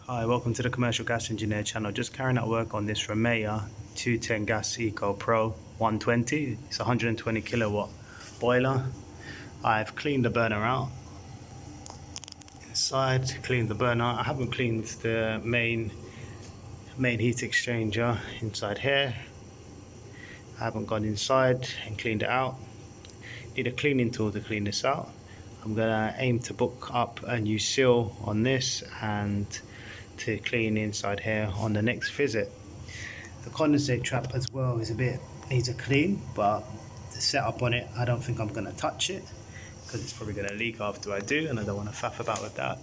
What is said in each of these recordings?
Hi, welcome to the Commercial Gas Engineer channel. Just carrying out work on this Remeha 210 Gas Eco Pro 120. It's a 120 kilowatt boiler. I've cleaned the burner out. Inside, cleaned the burner. I haven't cleaned the main heat exchanger inside here. I haven't gone inside and cleaned it out. Need a cleaning tool to clean this out. I'm gonna aim to book up a new seal on this and to clean inside here on the next visit. The condensate trap as well is needs a clean, but the setup on it, I don't think I'm gonna touch it because it's probably gonna leak after I do, and I don't want to faff about with that.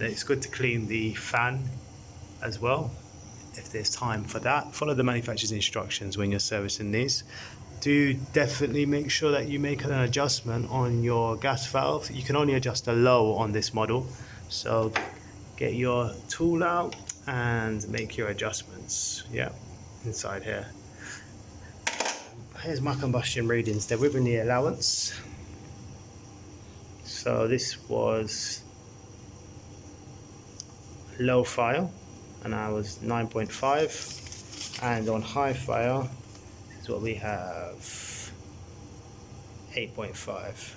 It's good to clean the fan as well if there's time for that. Follow the manufacturer's instructions when you're servicing these. Do definitely make sure that you make an adjustment on your gas valve. You can only adjust the low on this model, so get your tool out and make your adjustments. Yeah, inside here. Here's my combustion readings. They're within the allowance. So this was low fire and I was 9.5, and on high fire this is what we have, 8.5.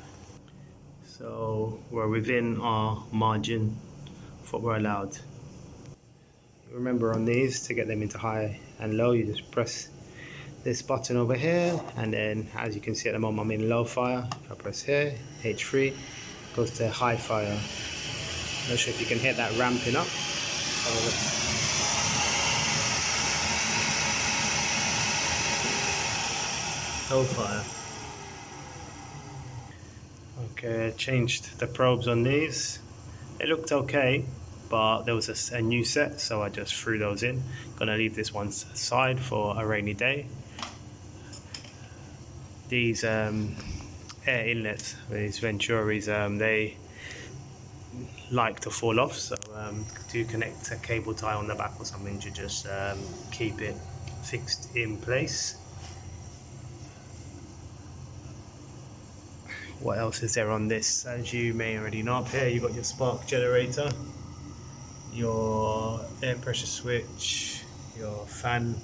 so we're within our margin of what we're allowed. Remember, on these, to get them into high and low, you just press this button over here, and then as you can see at the moment I'm in low fire. If I press here, H3 goes to high fire. Not sure if you can hear that ramping up. Low fire. Okay, I changed the probes on these. It looked okay, but there was a new set, so I just threw those in. Gonna leave this one aside for a rainy day. These air inlets, these Venturis, they like to fall off, so do connect a cable tie on the back or something to just keep it fixed in place. What else is there on this? As you may already know, up here you've got your spark generator, your air pressure switch, your fan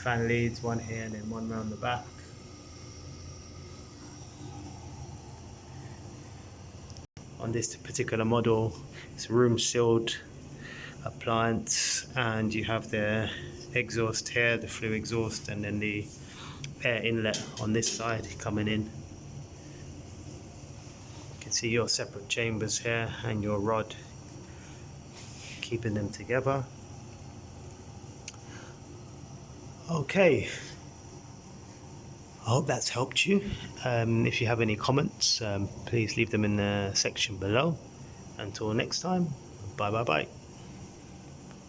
leads, one here and then one round the back. On this particular model, it's room sealed appliance, and you have the exhaust here, the Flue exhaust, and then the air inlet on this side coming in. You can see your separate chambers here and your rod keeping them together. Okay, I hope that's helped you. If you have any comments, please leave them in the section below. Until next time, bye.